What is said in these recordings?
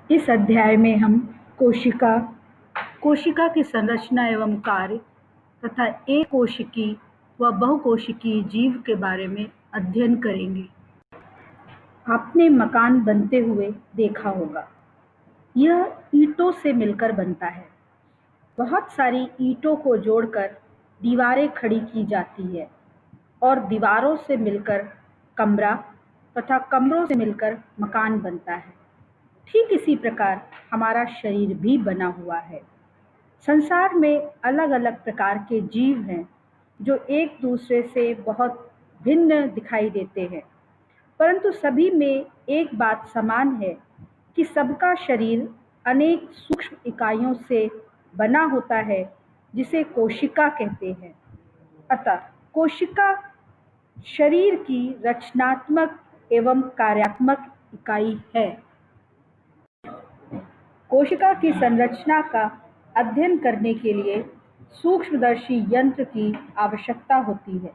इस अध्याय में हम कोशिका, कोशिका की संरचना एवं कार्य तथा एकोशिकी व बहुकोशिकीय जीव के बारे में अध्ययन करेंगे। आपने मकान बनते हुए देखा होगा। यह ईंटों से मिलकर बनता है। बहुत सारी ईंटों को जोड़कर दीवारें खड़ी की जाती है और दीवारों से मिलकर कमरा तथा कमरों से मिलकर मकान बनता है। ठीक इसी प्रकार हमारा शरीर भी बना हुआ है। संसार में अलग अलग प्रकार के जीव हैं जो एक दूसरे से बहुत भिन्न दिखाई देते हैं, परंतु सभी में एक बात समान है कि सबका शरीर अनेक सूक्ष्म इकाइयों से बना होता है, जिसे कोशिका कहते हैं। अतः कोशिका शरीर की रचनात्मक एवं कार्यात्मक इकाई है। कोशिका की संरचना का अध्ययन करने के लिए सूक्ष्मदर्शी यंत्र की आवश्यकता होती है।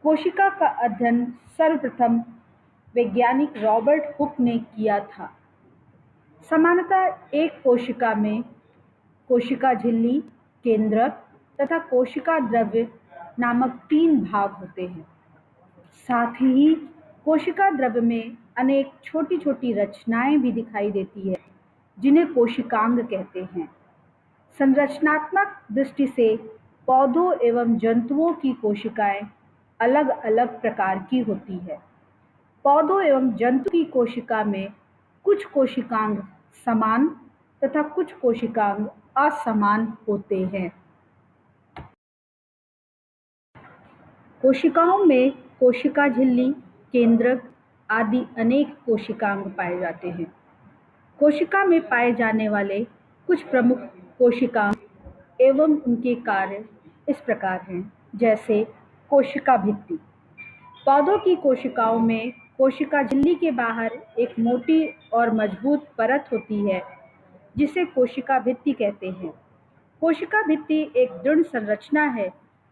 कोशिका का अध्ययन सर्वप्रथम वैज्ञानिक रॉबर्ट हुक ने किया था। सामान्यतः एक कोशिका में कोशिका झिल्ली, केंद्रक तथा कोशिका द्रव्य नामक 3 भाग होते हैं। साथ ही कोशिका द्रव्य में अनेक छोटी छोटी रचनाएं भी दिखाई देती है, जिन्हें कोशिकांग कहते हैं। संरचनात्मक दृष्टि से पौधों एवं जंतुओं की कोशिकाएं अलग अलग प्रकार की होती है। पौधों एवं जंतु की कोशिका में कुछ कोशिकांग समान तथा कुछ कोशिकांग असमान होते हैं। कोशिकाओं में कोशिका झिल्ली, केंद्रक आदि अनेक कोशिकांग पाए जाते हैं। कोशिका में पाए जाने वाले कुछ प्रमुख कोशिकांग एवं उनके कार्य इस प्रकार हैं, जैसे कोशिका भित्ति। पौधों की कोशिकाओं में कोशिका झिल्ली के बाहर एक मोटी और मजबूत परत होती है, जिसे कोशिका भित्ति कहते हैं। कोशिका भित्ति एक दृढ़ संरचना है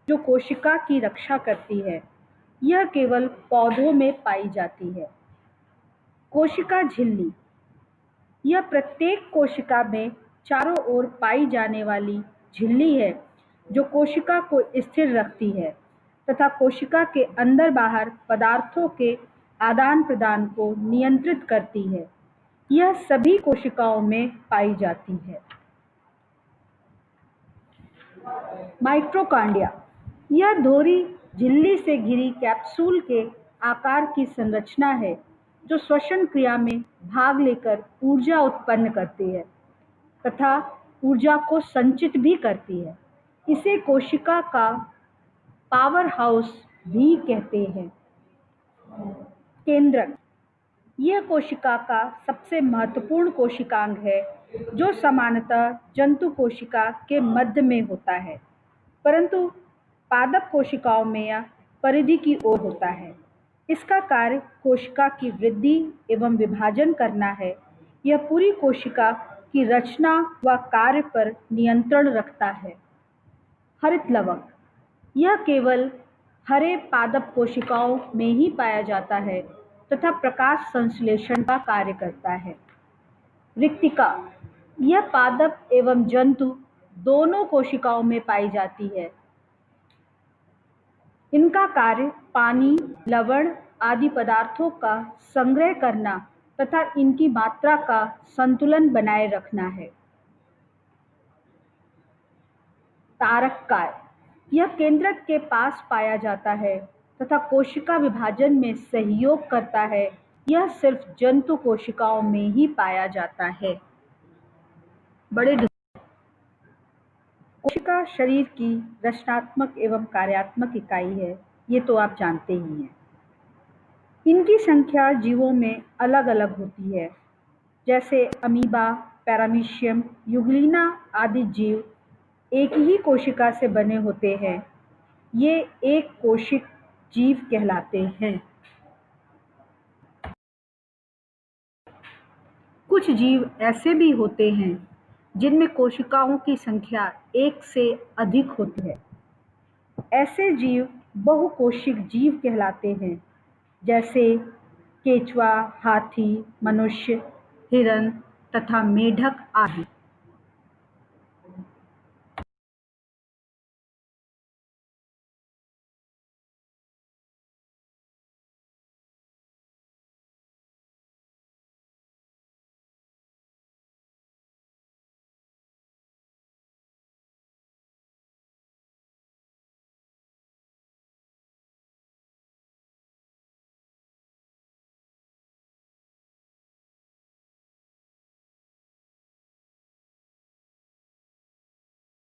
जो कोशिका की रक्षा करती है। यह केवल पौधों में पाई जाती है। कोशिका झिल्ली, यह प्रत्येक कोशिका में चारों ओर पाई जाने वाली झिल्ली है जो कोशिका को स्थिर रखती है तथा कोशिका के अंदर बाहर पदार्थों के आदान प्रदान को नियंत्रित करती है। यह सभी कोशिकाओं में पाई जाती है। माइटोकॉन्ड्रिया, यह दोहरी झिल्ली से घिरी कैप्सूल के आकार की संरचना है जो श्वसन क्रिया में भाग लेकर ऊर्जा उत्पन्न करती है तथा ऊर्जा को संचित भी करती है। इसे कोशिका का पावर हाउस भी कहते हैं। केंद्रक, यह कोशिका का सबसे महत्वपूर्ण कोशिकांग है जो सामान्यतः जंतु कोशिका के मध्य में होता है, परंतु पादप कोशिकाओं में यह परिधि की ओर होता है। इसका कार्य कोशिका की वृद्धि एवं विभाजन करना है। यह पूरी कोशिका की रचना व कार्य पर नियंत्रण रखता है। हरित लवक, यह केवल हरे पादप कोशिकाओं में ही पाया जाता है तथा प्रकाश संश्लेषण का कार्य करता है। रिक्तिका, यह पादप एवं जंतु दोनों कोशिकाओं में पाई जाती है। इनका कार्य पानी, लवण आदि पदार्थों का संग्रह करना तथा इनकी मात्रा का संतुलन बनाए रखना है। तारककाय, यह केंद्रक के पास पाया जाता है तथा कोशिका विभाजन में सहयोग करता है। यह सिर्फ जंतु कोशिकाओं में ही पाया जाता है। बड़े कोशिका शरीर की रचनात्मक एवं कार्यात्मक इकाई है, ये तो आप जानते ही हैं। इनकी संख्या जीवों में अलग अलग होती है, जैसे अमीबा, पैरामीशियम, यूग्लिना आदि जीव एक ही कोशिका से बने होते हैं। ये एक कोशिक जीव कहलाते हैं। कुछ जीव ऐसे भी होते हैं जिनमें कोशिकाओं की संख्या एक से अधिक होती है। ऐसे जीव बहुकोशिक जीव कहलाते हैं, जैसे केंचुआ, हाथी, मनुष्य, हिरन तथा मेढक आदि।